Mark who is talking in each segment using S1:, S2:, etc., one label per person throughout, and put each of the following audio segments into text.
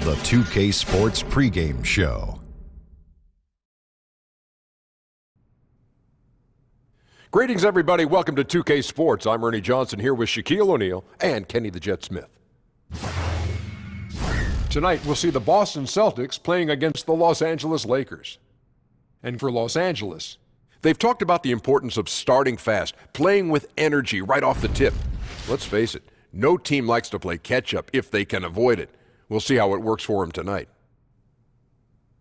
S1: the 2K Sports pregame show.
S2: Greetings, everybody. Welcome to 2K Sports. I'm Ernie Johnson here with Shaquille O'Neal and Kenny the Jet Smith. Tonight, we'll see the Boston Celtics playing against the Los Angeles Lakers. And for Los Angeles, they've talked about the importance of starting fast, playing with energy right off the tip. Let's face it, no team likes to play catch-up if they can avoid it. We'll see how it works for them tonight.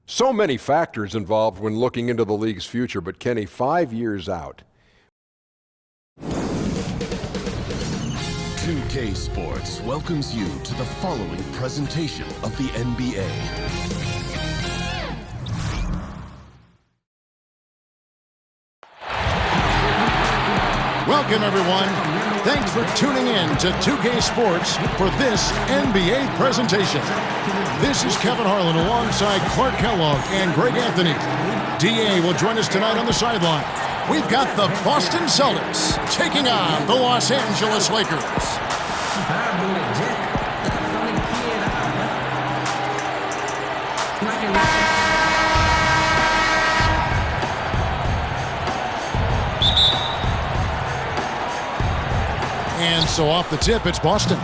S2: So many factors involved when looking into the league's future, but Kenny, 5 years out.
S3: 2K Sports welcomes you to the following presentation of the NBA.
S4: Welcome, everyone. Thanks for tuning in to 2K Sports for this NBA presentation. This is Kevin Harlan alongside Clark Kellogg and Greg Anthony. DA will join us tonight on the sideline. We've got the Boston Celtics taking on the Los Angeles Lakers. And so off the tip, it's Boston.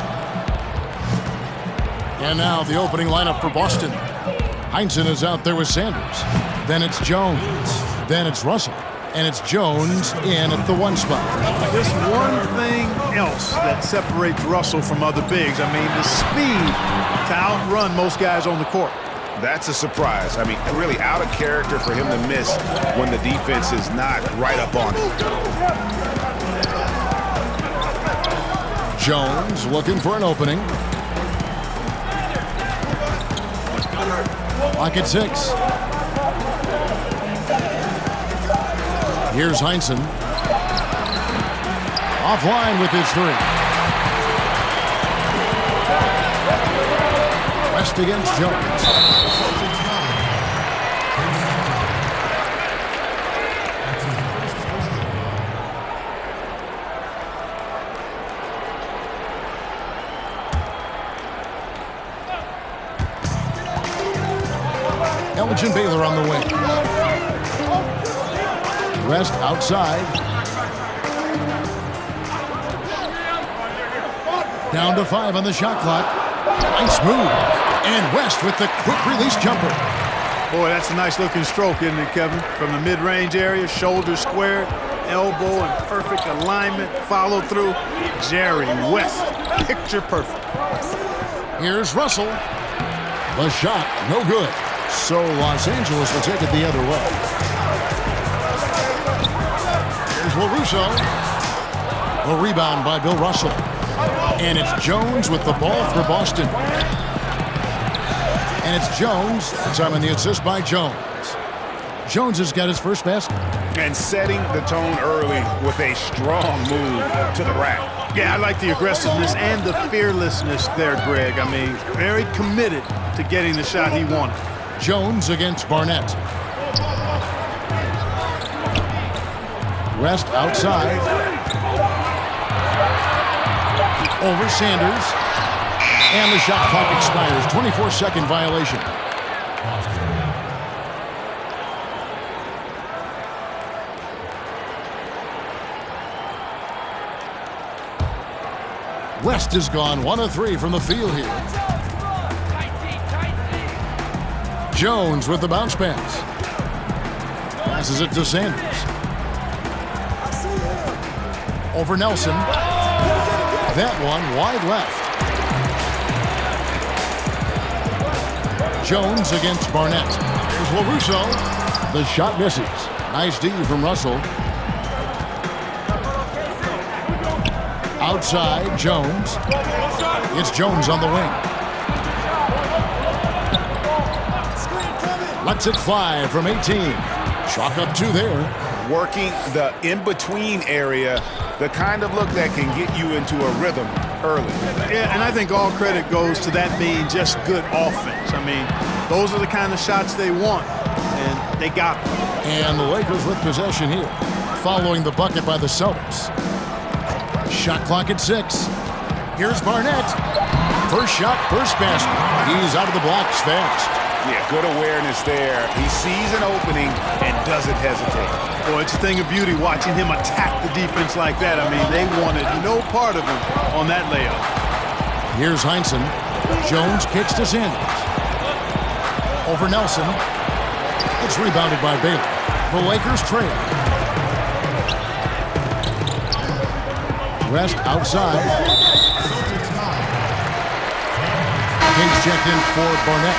S4: And now the opening lineup for Boston. Heinsohn is out there with Sanders. Then it's Jones. Then it's Russell. And it's Jones in at the one spot.
S5: There's one thing else that separates Russell from other bigs. I mean, the speed to outrun most guys on the court.
S6: That's a surprise. I mean, really out of character for him to miss when the defense is not right up on him.
S4: Jones looking for an opening. Clock at 6. Here's Heinsohn. Offline with his 3. West against Jones. Elgin Baylor on the wing. West outside. Down to 5 on the shot clock. Nice move. And West with the quick release jumper.
S5: Boy, that's a nice looking stroke, isn't it, Kevin? From the mid-range area, shoulder squared, elbow in perfect alignment, follow through. Jerry West, picture perfect.
S4: Here's Russell. The shot, no good. So Los Angeles will take it the other way. Here's LaRusso. A rebound by Bill Russell. And it's Jones with the ball for Boston. And it's Jones. This time on the assist by Jones. Jones has got his first basket.
S6: And setting the tone early with a strong move to the rack.
S5: Yeah, I like the aggressiveness and the fearlessness there, Greg. I mean, very committed to getting the shot he wanted.
S4: Jones against Barnett. West outside. Over Sanders. And the shot clock expires. 24-second violation. West is gone 1 of 3 from the field here. Jones with the bounce pass. Passes it to Sanders. Over Nelson. That one wide left. Jones against Barnett. Here's LaRusso. The shot misses. Nice D from Russell. Outside, Jones. It's Jones on the wing. Lets it fly from 18. Chalk up 2 there.
S6: Working the in-between area, the kind of look that can get you into a rhythm early.
S5: Yeah, and I think all credit goes to that being just good offense. I mean, those are the kind of shots they want, and they got them.
S4: And the Lakers with possession here, following the bucket by the Celtics. Shot clock at 6. Here's Barnett. First shot, first basket. He's out of the blocks fast.
S6: Yeah, good awareness there. He sees an opening and doesn't hesitate.
S5: Boy, it's a thing of beauty watching him attack the defense like that. I mean, they wanted no part of him on that layup.
S4: Here's Heinsohn. Jones kicks to Sanders. Over Nelson. It's rebounded by Baylor. The Lakers trail. West outside. Kings checked in for Barnett.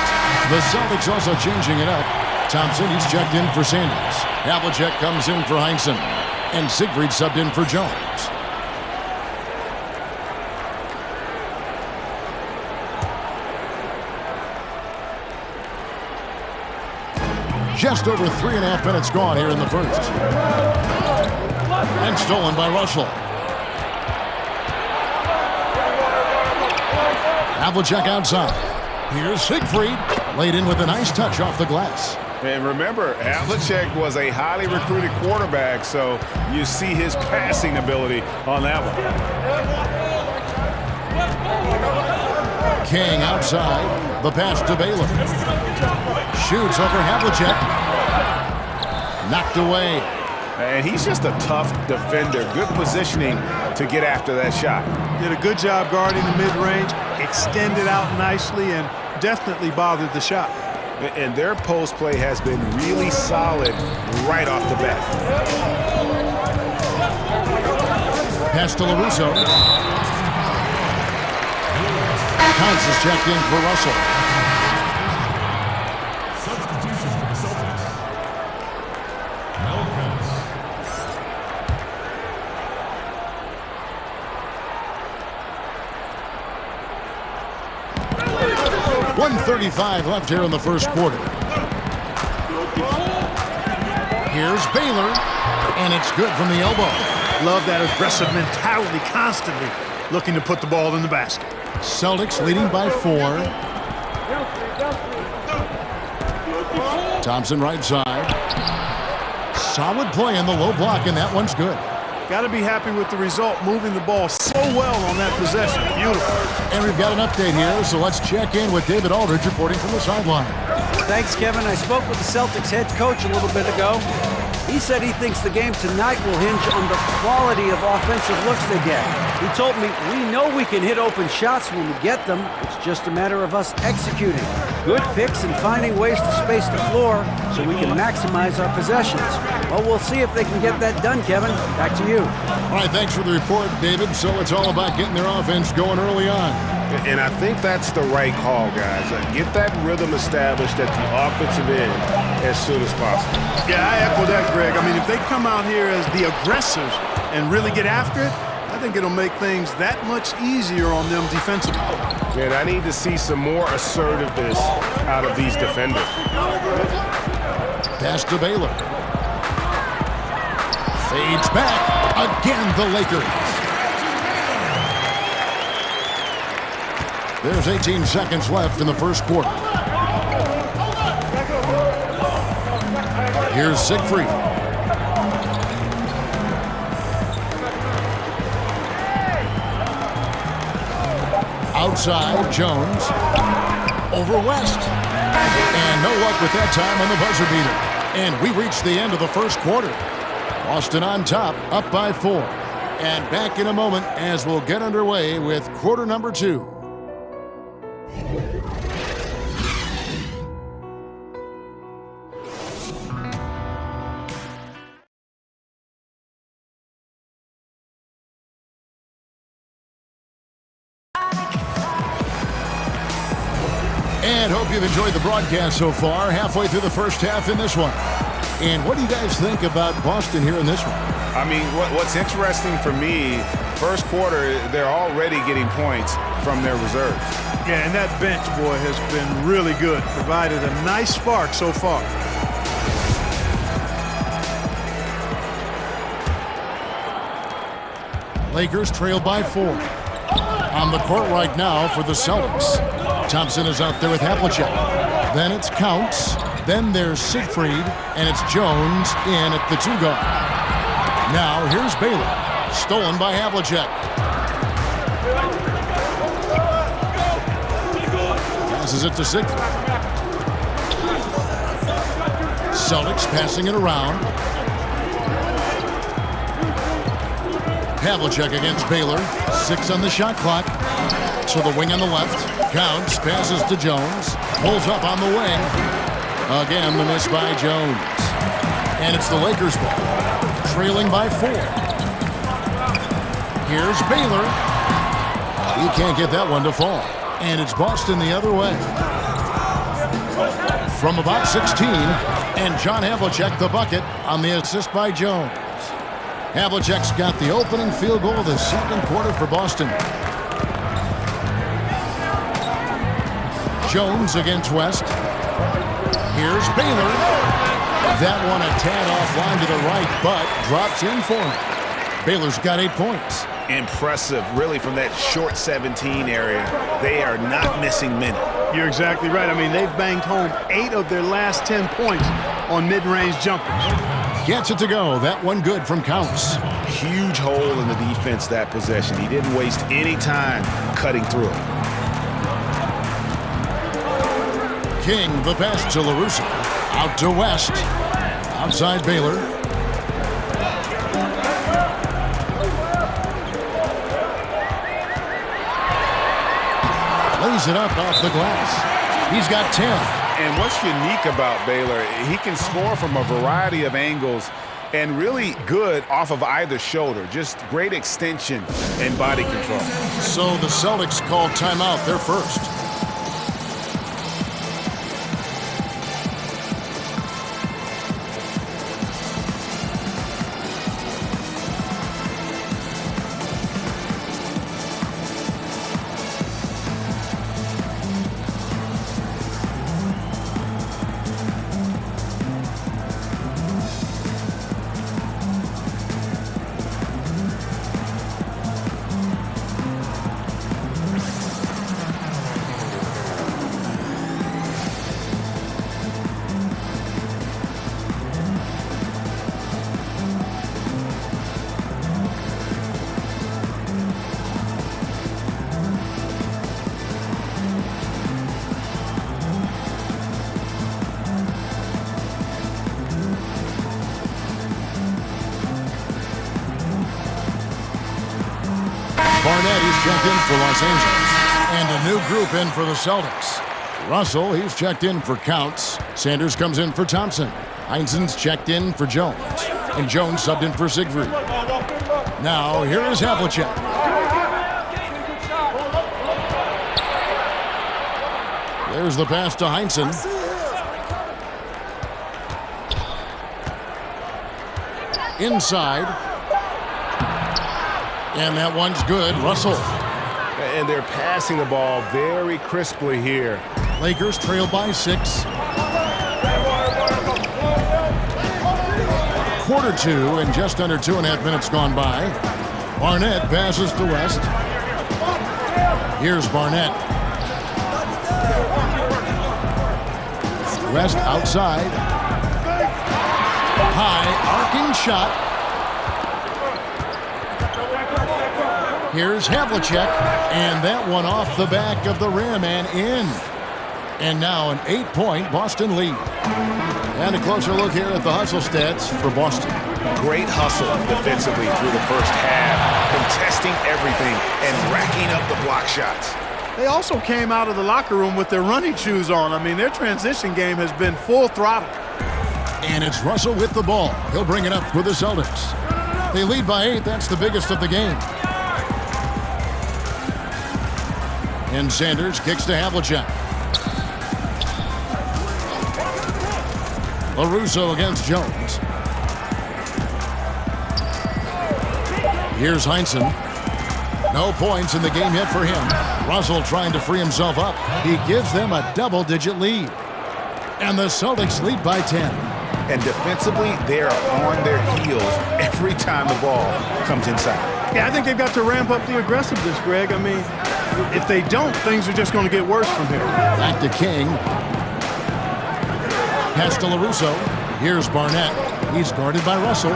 S4: The Celtics also changing it up. Thompson, he's checked in for Sanders. Havlicek comes in for Heinsohn. And Siegfried subbed in for Jones. Just over 3.5 minutes gone here in the first. And stolen by Russell. Havlicek outside. Here's Siegfried. Laid in with a nice touch off the glass.
S6: And remember, Havlicek was a highly recruited quarterback, so you see his passing ability on that one.
S4: King outside. The pass to Baylor. Shoots over Havlicek. Knocked away.
S6: And he's just a tough defender. Good positioning to get after that shot.
S5: Did a good job guarding the mid-range, extended out nicely, and definitely bothered the shot.
S6: And their post play has been really solid right off the bat.
S4: Pass to LaRusso. Counts is checked in for Russell.
S7: Substitution for the Celtics. Mel Counts.
S4: 1:35 left here in the first quarter. Here's Baylor, and it's good from the elbow.
S5: Love that aggressive mentality, constantly looking to put the ball in the basket.
S4: Celtics leading by 4. Thompson right side. Solid play in the low block, and that one's good.
S5: Got to be happy with the result, moving the ball so well on that possession. Beautiful.
S4: And we've got an update here, so let's check in with David Aldridge reporting from the sideline.
S8: Thanks, Kevin. I spoke with the Celtics head coach a little bit ago. He said he thinks the game tonight will hinge on the quality of offensive looks they get. He told me, we know we can hit open shots when we get them. It's just a matter of us executing. Good picks and finding ways to space the floor so we can maximize our possessions. Well, we'll see if they can get that done, Kevin. Back to you.
S4: All right, thanks for the report, David. So it's all about getting their offense going early on.
S6: And I think that's the right call, guys. Get that rhythm established at the offensive end as soon as possible.
S5: Yeah, I echo that, Greg. I mean, if they come out here as the aggressors and really get after it, I think it'll make things that much easier on them defensively.
S6: And I need to see some more assertiveness out of these defenders.
S4: Pass to Baylor. Fades back. Again, the Lakers. There's 18 seconds left in the first quarter. Here's Siegfried. Outside, Jones. Over West. And no luck with that time on the buzzer beater. And we reach the end of the first quarter. Boston on top, up by 4. And back in a moment as we'll get underway with quarter number 2. And hope you've enjoyed the broadcast so far. Halfway through the first half in this one. And what do you guys think about Boston here in this one?
S6: I mean, what's interesting for me, first quarter, they're already getting points from their reserves.
S5: Yeah, and that bench, boy, has been really good. Provided a nice spark so far.
S4: Lakers trail by 4. On the court right now for the Celtics. Thompson is out there with Havlicek. Then it's Counts. Then there's Siegfried. And it's Jones in at the 2 guard. Now here's Baylor. Stolen by Havlicek. Passes passes it to Siegfried. Celtics passing it around. Havlicek against Baylor. 6 on the shot clock. To the wing on the left. Counts, passes to Jones. Pulls up on the wing. Again, the miss by Jones. And it's the Lakers ball. Trailing by 4. Here's Baylor. He can't get that one to fall. And it's Boston the other way. From about 16. And John Havlicek the bucket on the assist by Jones. Havlicek's got the opening field goal of the second quarter for Boston. Jones against West. Here's Baylor. That one a tad offline to the right, but drops in for him. Baylor's got 8 points.
S6: Impressive, really, from that short 17 area. They are not missing many.
S5: You're exactly right. I mean, they've banged home 8 of their last 10 points on mid-range jumpers.
S4: Gets it to go. That one good from Counts.
S6: Huge hole in the defense that possession. He didn't waste any time cutting through it.
S4: King, the pass to LaRusso. Out to West. Outside Baylor. Lays it up off the glass. He's got 10.
S6: And what's unique about Baylor, he can score from a variety of angles and really good off of either shoulder. Just great extension and body control.
S4: So the Celtics call timeout, their first. Barnett, he's checked in for Los Angeles. And a new group in for the Celtics. Russell, he's checked in for Counts. Sanders comes in for Thompson. Heinzen's checked in for Jones. And Jones subbed in for Siegfried. Now, here is Havlicek. There's the pass to Heinzen. Inside. And that one's good. Russell.
S6: And they're passing the ball very crisply here.
S4: Lakers trail by 6. Quarter 2 and just under 2.5 minutes gone by. Barnett passes to West. Here's Barnett. West outside. High arcing shot. Here's Havlicek, and that one off the back of the rim and in. And now an 8-point Boston lead. And a closer look here at the hustle stats for Boston.
S6: Great hustle defensively through the first half, contesting everything and racking up the block shots.
S5: They also came out of the locker room with their running shoes on. I mean, their transition game has been full throttle.
S4: And it's Russell with the ball. He'll bring it up for the Celtics. They lead by 8. That's the biggest of the game. And Sanders kicks to Havlicek. LaRusso against Jones. Here's Heinzen. No points in the game yet for him. Russell trying to free himself up. He gives them a double-digit lead. And the Celtics lead by 10.
S6: And defensively, they are on their heels every time the ball comes inside.
S5: Yeah, I think they've got to ramp up the aggressiveness, Greg. I mean, if they don't, things are just going to get worse from here.
S4: Back to King. Pass to LaRusso. Here's Barnett. He's guarded by Russell.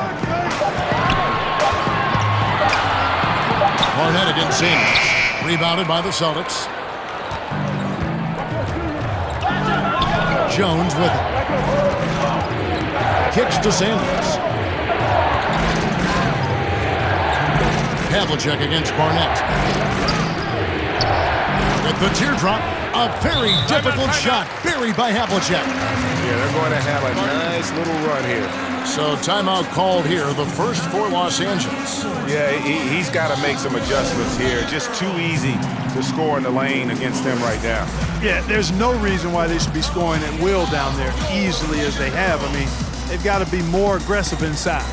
S4: Barnett against Sanders. Rebounded by the Celtics. Jones with it. Kicks to Sanders. Havlicek against Barnett. With the teardrop, a very difficult shot buried by Havlicek.
S6: Yeah, they're going to have a nice little run here.
S4: So timeout called here, the first for Los Angeles.
S6: Yeah, he's got to make some adjustments here. Just too easy to score in the lane against them right now.
S5: Yeah, there's no reason why they should be scoring at will down there easily as they have. I mean, they've got to be more aggressive inside.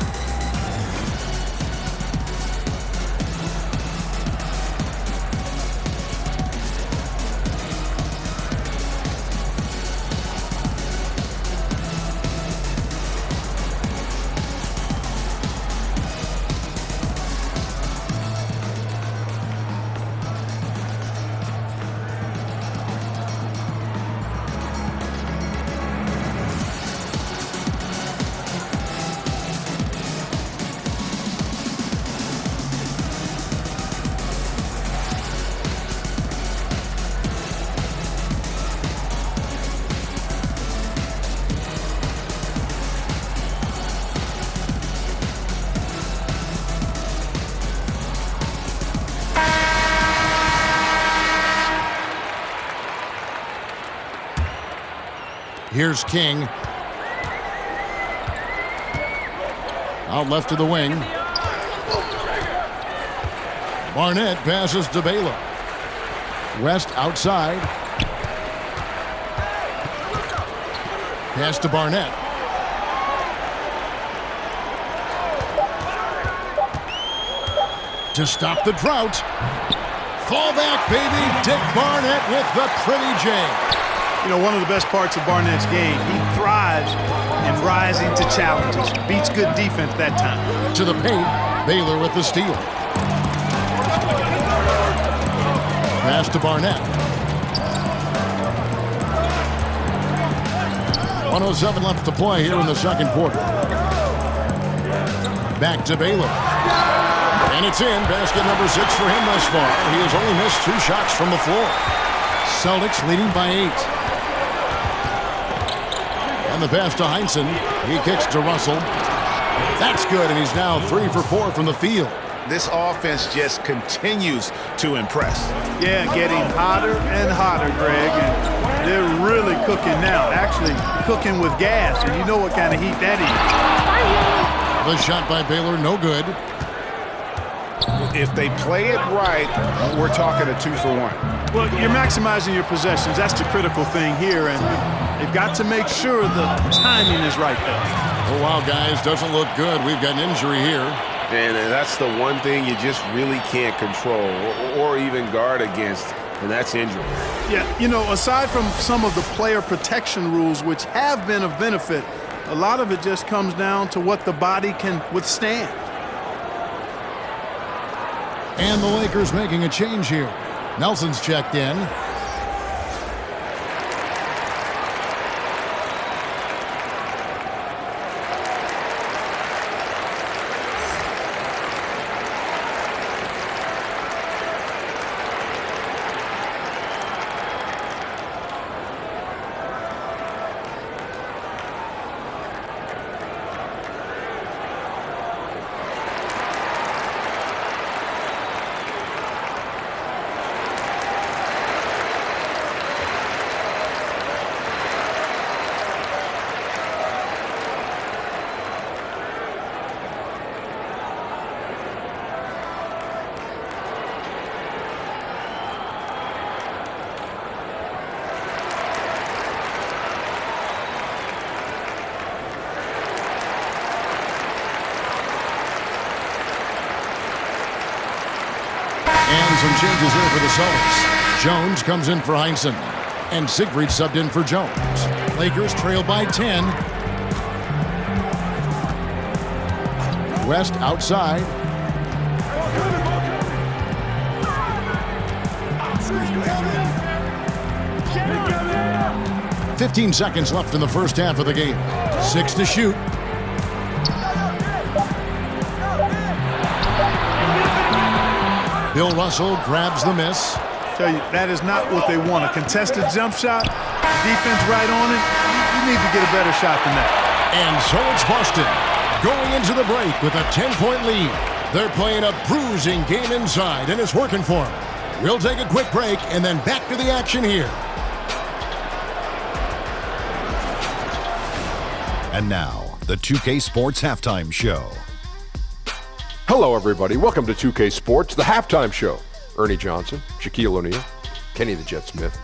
S4: Here's King. Out left to the wing. Barnett passes to Baylor. West outside. Pass to Barnett. To stop the drought. Fall back, baby. Dick Barnett with the pretty J.
S5: You know, one of the best parts of Barnett's game, he thrives in rising to challenges. Beats good defense that time.
S4: To the paint, Baylor with the steal. Pass to Barnett. 1:07 left to play here in the second quarter. Back to Baylor. And it's in. Basket number 6 for him thus far. He has only missed 2 shots from the floor. Celtics leading by 8. And the pass to Heinsohn. He kicks to Russell. That's good, and he's now 3 for 4 from the field.
S6: This offense just continues to impress.
S5: Yeah, getting hotter and hotter, Greg. And they're really cooking now. Actually, cooking with gas, and you know what kind of heat that is.
S4: The shot by Baylor, no good.
S6: If they play it right, we're talking a 2 for 1.
S5: Well, you're maximizing your possessions. That's the critical thing here, and they've got to make sure the timing is right there.
S4: Oh, wow, guys, doesn't look good. We've got an injury here.
S9: And that's the one thing you just really can't control or even guard against, and that's injury.
S5: Yeah, you know, aside from some of the player protection rules, which have been of benefit, a lot of it just comes down to what the body can withstand.
S4: And the Lakers making a change here. Nelson's checked in. And some changes here for the Celtics. Jones comes in for Heinsohn. And Siegfried subbed in for Jones. Lakers trail by 10. West outside. "15 seconds left in the first half of the game. 6 to shoot. Bill Russell grabs the miss.
S5: Tell you, that is not what they want. A contested jump shot, defense right on it. You need to get a better shot than that.
S4: And so it's Boston going into the break with a 10-point lead. They're playing a bruising game inside, and it's working for them. We'll take a quick break and then back to the action here.
S1: And now, the 2K Sports Halftime Show.
S2: Hello, everybody. Welcome to 2K Sports, the halftime show. Ernie Johnson, Shaquille O'Neal, Kenny the Jet Smith.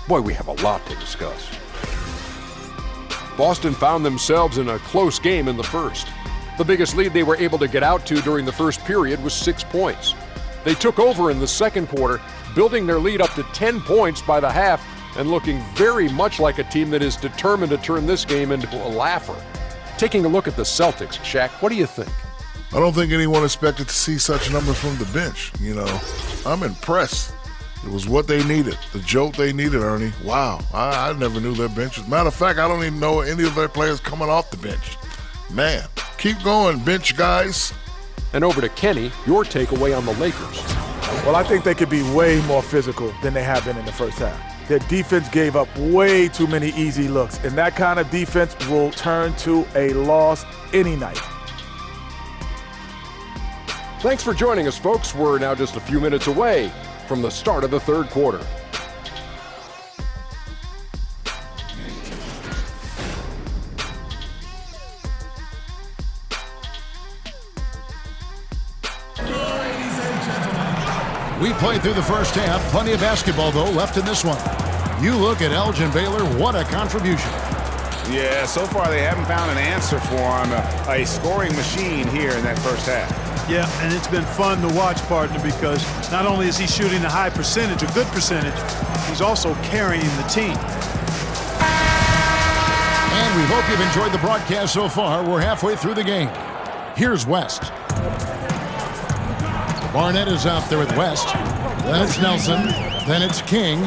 S2: Boy, we have a lot to discuss. Boston found themselves in a close game in the first. The biggest lead they were able to get out to during the first period was 6 points. They took over in the second quarter, building their lead up to 10 points by the half and looking very much like a team that is determined to turn this game into a laugher. Taking a look at the Celtics, Shaq, what do you think?
S10: I don't think anyone expected to see such numbers from the bench. I'm impressed. It was what they needed, the jolt they needed, Ernie. Wow, I never knew their bench was. Matter of fact, I don't even know any of their players coming off the bench. Man, keep going, bench guys.
S2: And over to Kenny, your takeaway on the Lakers.
S11: Well, I think they could be way more physical than they have been in the first half. Their defense gave up way too many easy looks, and that kind of defense will turn to a loss any night.
S2: Thanks for joining us, folks. We're now just a few minutes away from the start of the third quarter.
S4: We played through the first half. Plenty of basketball, though, left in this one. You look at Elgin Baylor, what a contribution.
S6: Yeah, so far they haven't found an answer for him, a scoring machine here in that first half.
S5: Yeah, and it's been fun to watch, partner, because not only is he shooting a high percentage, a good percentage, he's also carrying the team.
S4: And we hope you've enjoyed the broadcast so far. We're halfway through the game. Here's West. Barnett is out there with West. Then it's Nelson. Then it's King.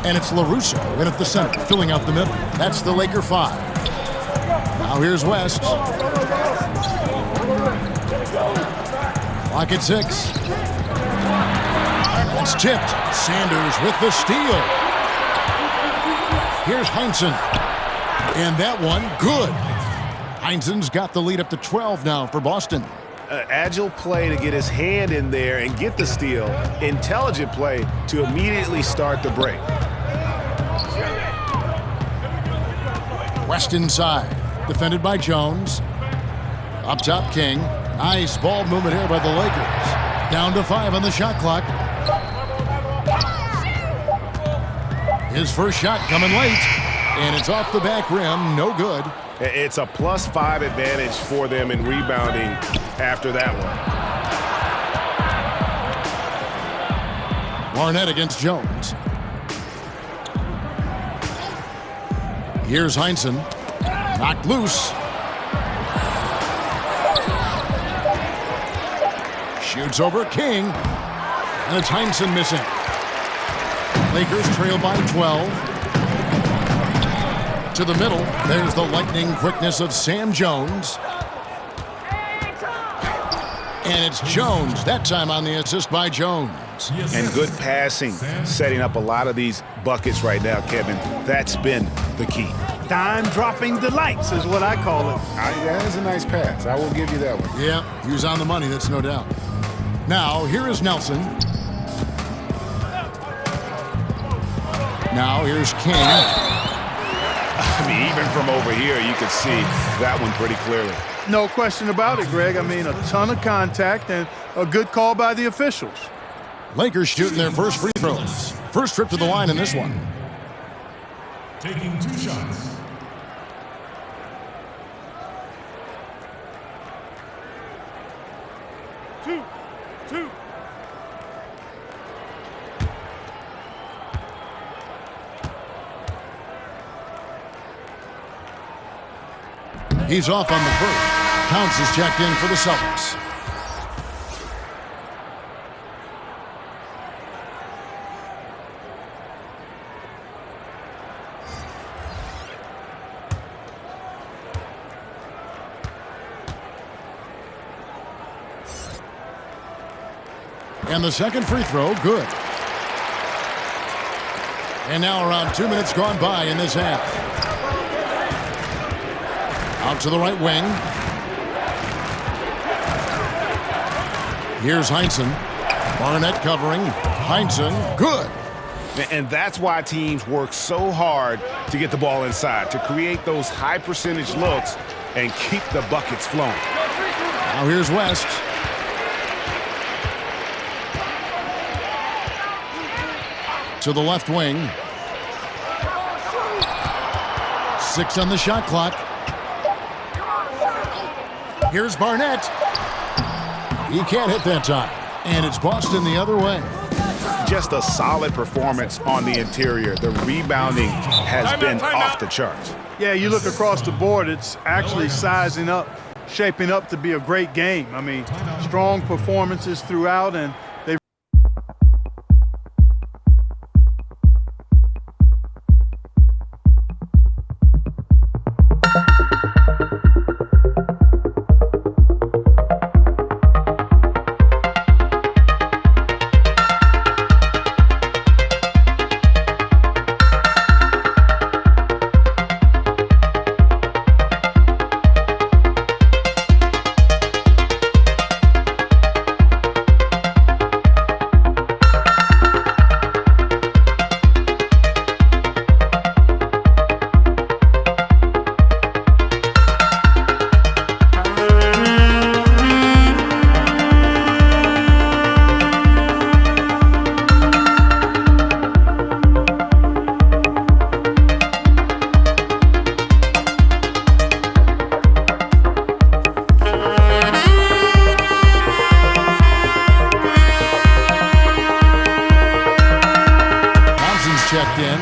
S4: And it's LaRusso in at the center, filling out the middle. That's the Laker 5. Now here's West. Clock at 6. It's tipped. Sanders with the steal. Here's Heinsohn. And that one, good. Heinsohn's got the lead up to 12 now for Boston.
S6: Agile play to get his hand in there and get the steal. Intelligent play to immediately start the break.
S4: West inside. Defended by Jones. Up top, King. Nice ball movement here by the Lakers. Down to 5 on the shot clock. His first shot coming late. And it's off the back rim. No good.
S6: It's a +5 advantage for them in rebounding after that one.
S4: Barnett against Jones. Here's Heinsohn. Knocked loose. Shoots over King. And it's Heinsohn missing. Lakers trail by 12. To the middle, there's the lightning quickness of Sam Jones. And it's Jones, that time on the assist by Jones.
S6: And good passing, setting up a lot of these buckets right now, Kevin. That's been the key.
S5: Dime-dropping delights is what I call it.
S6: That is a nice pass. I will give you that one.
S4: Yeah, he was on the money, that's no doubt. Now, here is Nelson. Now, here's King.
S6: I mean, even from over here, you can see that one pretty clearly.
S5: No question about it, Greg. I mean, a ton of contact and a good call by the officials.
S4: Lakers shooting their first free throws. First trip to the line in this one.
S7: Taking 2 shots.
S5: Two.
S4: He's off on the first. Counts is checked in for the Celtics. And the second free throw, good. And now around 2 minutes gone by in this half. Out to the right wing. Here's Heinsohn. Barnett covering. Heinsohn, good.
S6: And that's why teams work so hard to get the ball inside, to create those high percentage looks and keep the buckets flowing.
S4: Now here's West. To the left wing. 6 on the shot clock. Here's Barnett. He can't hit that time. And it's Boston the other way.
S6: Just a solid performance on the interior. The rebounding has been off the charts.
S5: Yeah, you look across the board, it's actually sizing up, shaping up to be a great game. I mean, strong performances throughout, and they
S4: checked in.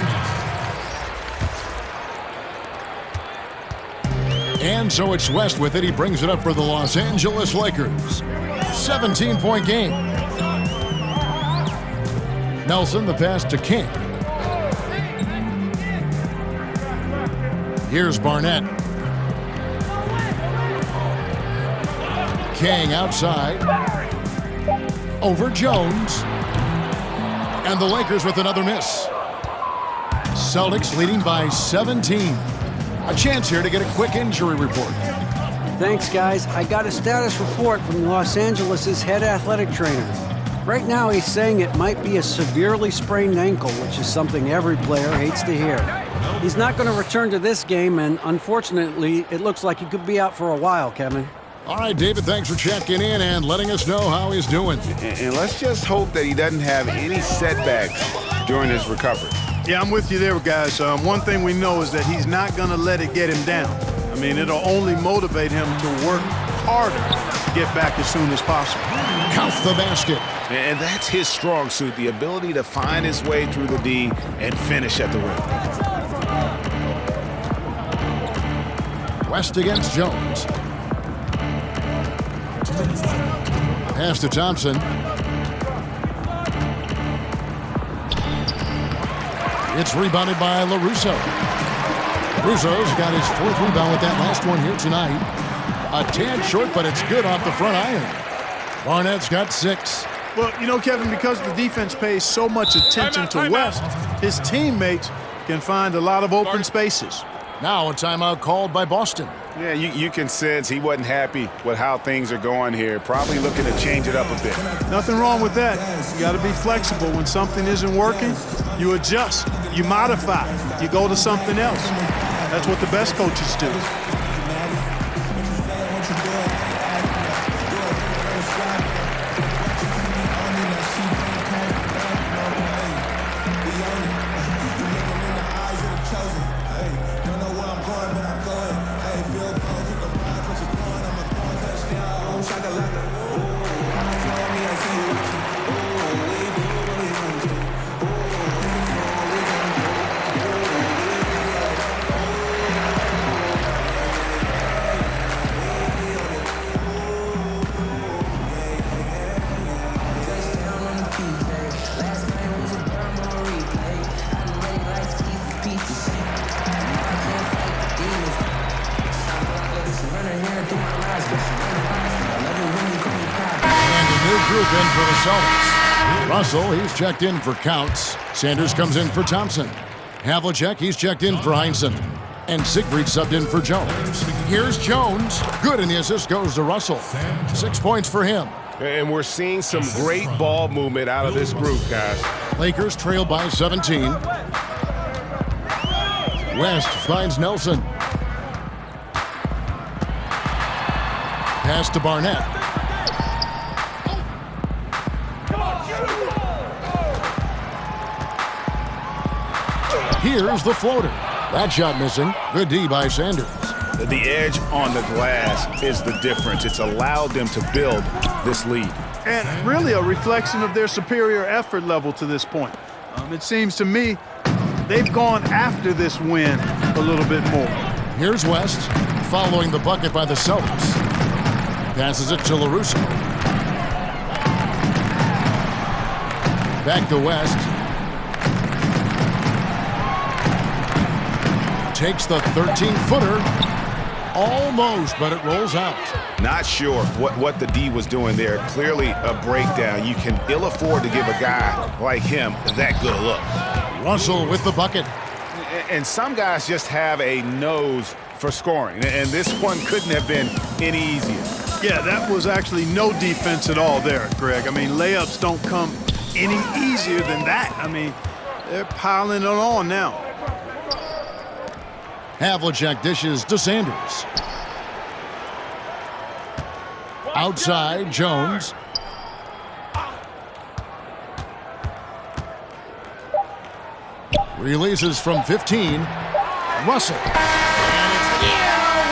S4: And so it's West with it. He brings it up for the Los Angeles Lakers. 17-point game. Nelson, the pass to King. Here's Barnett. King outside. Over Jones. And the Lakers with another miss. Celtics leading by 17. A chance here to get a quick injury report.
S8: Thanks, guys. I got a status report from Los Angeles' head athletic trainer. Right now, he's saying it might be a severely sprained ankle, which is something every player hates to hear. He's not going to return to this game, and unfortunately, it looks like he could be out for a while, Kevin.
S4: All right, David, thanks for checking in and letting us know how he's doing.
S9: And let's just hope that he doesn't have any setbacks during his recovery.
S5: Yeah, I'm with you there, guys. One thing we know is that he's not going to let it get him down. I mean, it'll only motivate him to work harder to get back as soon as possible.
S4: Count the basket.
S6: And that's his strong suit, the ability to find his way through the D and finish at the rim.
S4: West against Jones. Pass to Thompson. It's rebounded by LaRusso. LaRusso's got his 4th rebound with that last one here tonight. A tad short, but it's good off the front iron. Barnett's got 6.
S5: Well, you know, Kevin, because the defense pays so much attention to West, his teammates can find a lot of open spaces.
S4: Now a timeout called by Boston.
S6: Yeah, you can sense he wasn't happy with how things are going here. Probably looking to change it up a bit.
S5: Nothing wrong with that. You got to be flexible. When something isn't working, you adjust, you modify, you go to something else. That's what the best coaches do.
S4: Group in for the Celtics. Russell, he's checked in for Counts. Sanders comes in for Thompson. Havlicek, he's checked in for Heinsohn. And Siegfried subbed in for Jones. Here's Jones. Good, and the assist goes to Russell. 6 points for him.
S6: And we're seeing some great ball movement out of this group, guys.
S4: Lakers trail by 17. West finds Nelson. Pass to Barnett. Here's the floater. That shot missing. Good D by Sanders.
S6: The edge on the glass is the difference. It's allowed them to build this lead.
S5: And really a reflection of their superior effort level to this point. It seems to me they've gone after this win a little bit more.
S4: Here's West, following the bucket by the Celtics. Passes it to LaRusso. Back to West. Takes the 13-footer. Almost, but it rolls out.
S6: Not sure what the D was doing there. Clearly a breakdown. You can ill afford to give a guy like him that good a look.
S4: Russell with the bucket.
S6: And some guys just have a nose for scoring. And this one couldn't have been any easier.
S5: Yeah, that was actually no defense at all there, Greg. I mean, layups don't come any easier than that. I mean, they're piling it on now.
S4: Havlicek dishes to Sanders. Outside, Jones. Releases from 15. Russell. And it's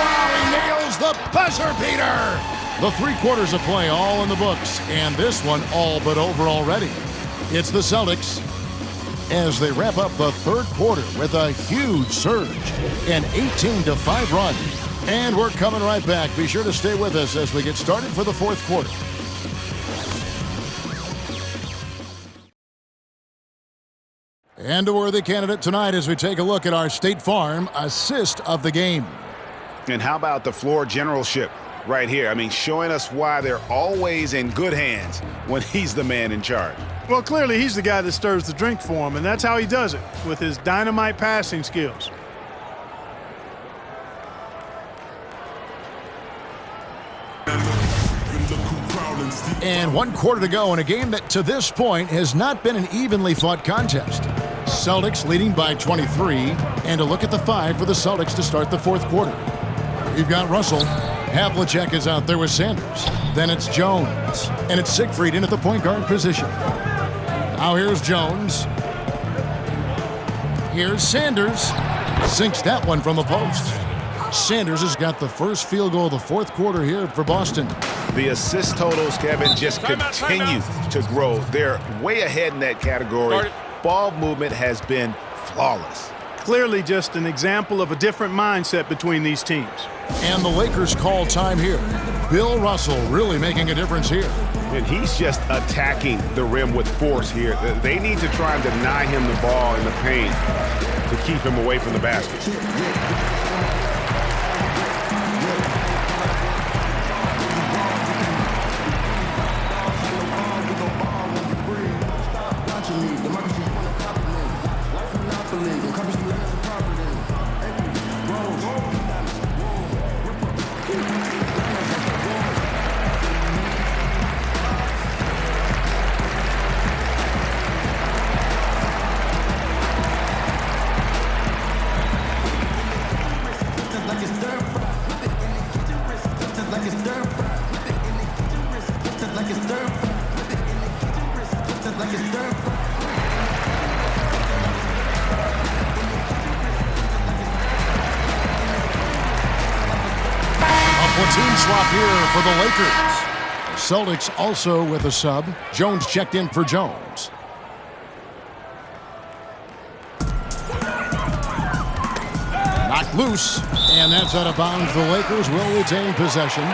S4: wow, he nails the buzzer beater. The 3 quarters of play all in the books, and this one all but over already. It's the Celtics as they wrap up the 3rd quarter with a huge surge, an 18-5 run. And we're coming right back. Be sure to stay with us as we get started for the 4th quarter. And a worthy candidate tonight as we take a look at our State Farm assist of the game.
S6: And how about the floor generalship right here? I mean, showing us why they're always in good hands when he's the man in charge.
S5: Well, clearly he's the guy that stirs the drink for him, and that's how he does it, with his dynamite passing skills.
S4: And 1 quarter to go in a game that to this point has not been an evenly fought contest. Celtics leading by 23, and a look at the 5 for the Celtics to start the 4th quarter. We've got Russell. Havlicek is out there with Sanders. Then it's Jones, and it's Siegfried in at the point guard position. Now here's Jones. Here's Sanders. Sinks that one from the post. Sanders has got the first field goal of the 4th quarter here for Boston.
S6: The assist totals, Kevin, just continue to grow. They're way ahead in that category. Ball movement has been flawless.
S5: Clearly just an example of a different mindset between these teams.
S4: And the Lakers call time here. Bill Russell really making a difference here.
S6: And he's just attacking the rim with force here. They need to try and deny him the ball in the paint to keep him away from the basket.
S4: Platoon swap here for the Lakers. The Celtics also with a sub. Jones checked in for Jones. Knocked loose, and that's out of bounds. The Lakers will retain possession.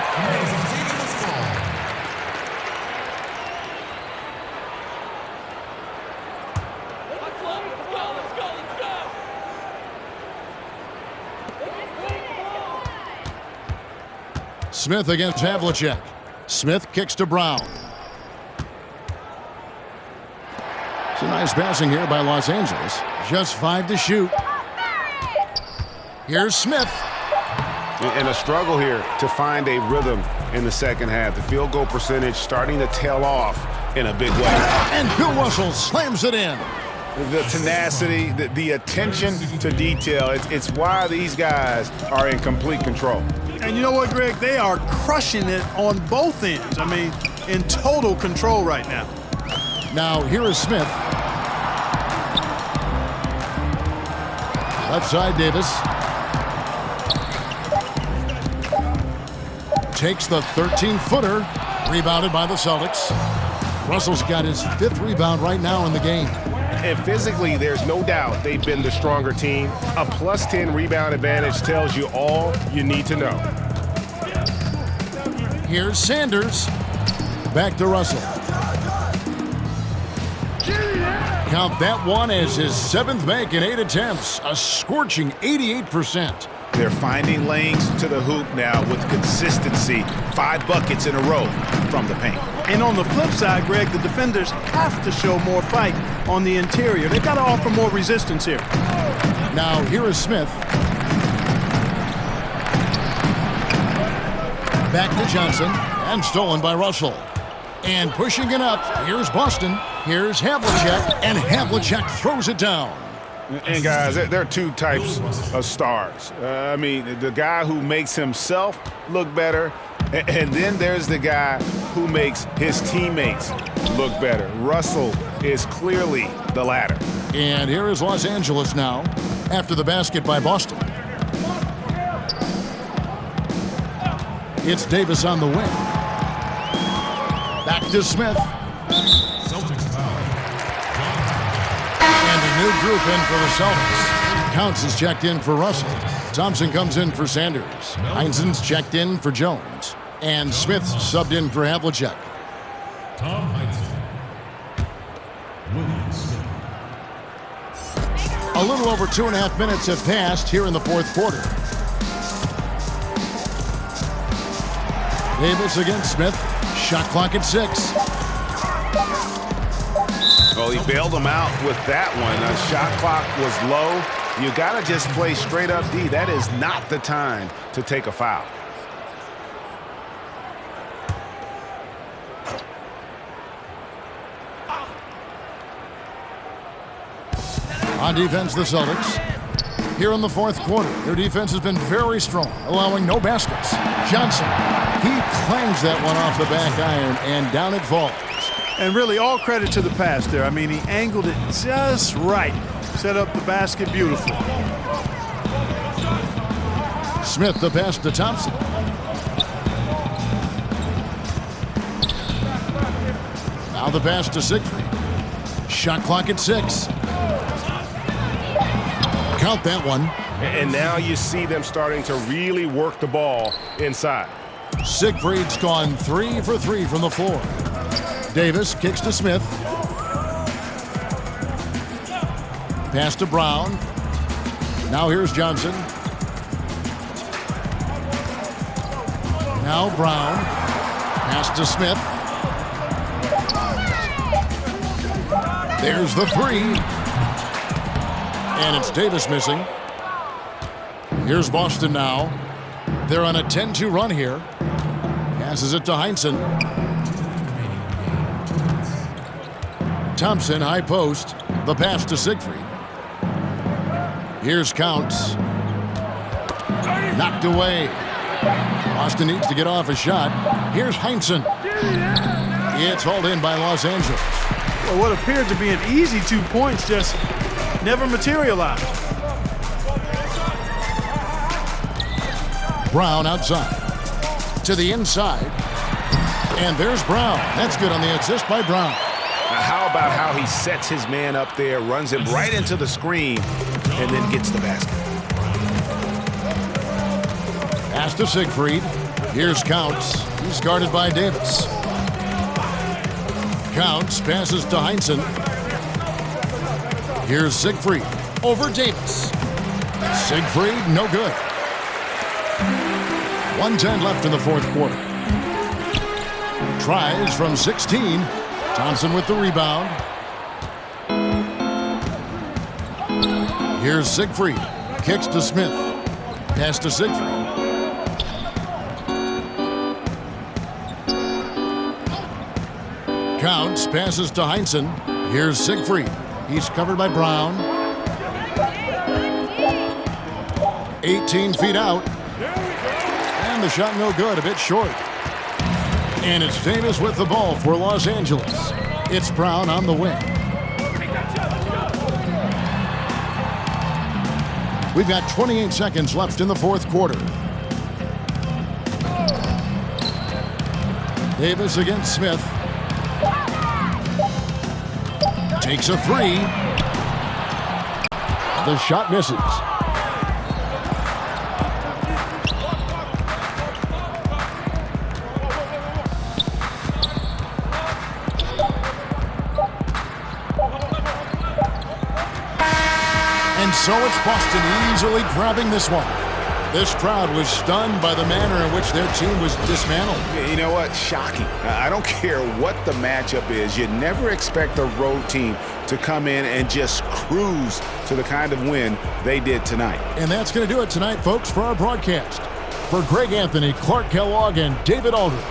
S4: Smith against Havlicek. Smith kicks to Brown. It's a nice passing here by Los Angeles. Just 5 to shoot. Here's Smith.
S6: And a struggle here to find a rhythm in the second half. The field goal percentage starting to tail off in a big way.
S4: And Bill Russell slams it in.
S6: The tenacity, the attention to detail, it's why these guys are in complete control.
S5: And you know what, Greg? They are crushing it on both ends. I mean, in total control right now.
S4: Now, here is Smith. Left side, Davis. Takes the 13-footer. Rebounded by the Celtics. Russell's got his 5th rebound right now in the game.
S9: And physically, there's no doubt they've been the stronger team. A +10 rebound advantage tells you all you need to know.
S4: Here's Sanders. Back to Russell. Count that one as his 7th make in 8 attempts. A scorching 88%.
S6: They're finding lanes to the hoop now with consistency. 5 buckets in a row from the paint.
S5: And on the flip side, Greg, the defenders have to show more fight on the interior. They've got to offer more resistance here.
S4: Now, here is Smith. Back to Johnson, and stolen by Russell. And pushing it up, here's Boston. Here's Havlicek, and Havlicek throws it down.
S6: And guys, there are 2 types of stars. I mean, the guy who makes himself look better, and then there's the guy who makes his teammates look better. Russell is clearly the latter.
S4: And here is Los Angeles now, after the basket by Boston. It's Davis on the wing. Back to Smith.
S7: Celtics foul.
S4: And a new group in for the Celtics. Counts is checked in for Russell. Thompson comes in for Sanders. Heinzen's checked in for Jones. And Smith's subbed in for Havlicek.
S7: Tom Heinzen. William Smith.
S4: A little over 2.5 minutes have passed here in the 4th quarter. Davis against Smith. Shot clock at 6.
S6: Well, he bailed him out with that one. The shot clock was low. You got to just play straight up D. That is not the time to take a foul.
S4: On defense, the Celtics. Here in the 4th quarter, their defense has been very strong, allowing no baskets. Johnson, he clangs that one off the back iron, and down it falls.
S5: And really, all credit to the pass there. I mean, he angled it just right. Set up the basket beautifully.
S4: Smith, the pass to Thompson. Now the pass to Siegfried. Shot clock at 6. Count that one.
S9: And now you see them starting to really work the ball inside.
S4: Siegfried's gone 3 for 3 from the floor. Davis kicks to Smith. Pass to Brown. Now here's Johnson. Now Brown. Pass to Smith. There's the 3. And it's Davis missing. Here's Boston now. They're on a 10-2 run here. Passes it to Heinzen. Thompson, high post. The pass to Siegfried. Here's Counts. Knocked away. Boston needs to get off a shot. Here's Heinzen. It's hauled in by Los Angeles.
S5: Well, what appeared to be an easy 2 points just never materialized.
S4: Brown outside. To the inside. And there's Brown. That's good on the assist by Brown.
S6: Now, how about how he sets his man up there, runs him right into the screen, and then gets the basket.
S4: Pass to Siegfried. Here's Counts. He's guarded by Davis. Counts passes to Heinzen. Here's Siegfried. Over Davis. Siegfried, no good. 1:10 left in the 4th quarter. Tries from 16. Thompson with the rebound. Here's Siegfried. Kicks to Smith. Pass to Siegfried. Counts, passes to Heinsohn. Here's Siegfried. He's covered by Brown. 18 feet out. And the shot no good, a bit short. And it's Davis with the ball for Los Angeles. It's Brown on the wing. We've got 28 seconds left in the fourth quarter. Davis against Smith. Takes a three. The shot misses. And so it's Boston easily grabbing this one. This crowd was stunned by the manner in which their team was dismantled.
S6: You know what? Shocking. I don't care what the matchup is. You never expect a road team to come in and just cruise to the kind of win they did tonight.
S4: And that's going to do it tonight, folks, for our broadcast. For Greg Anthony, Clark Kellogg, and David Aldridge,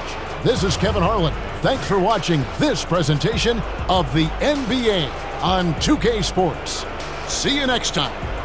S4: this is Kevin Harlan. Thanks for watching this presentation of the NBA on 2K Sports. See you next time.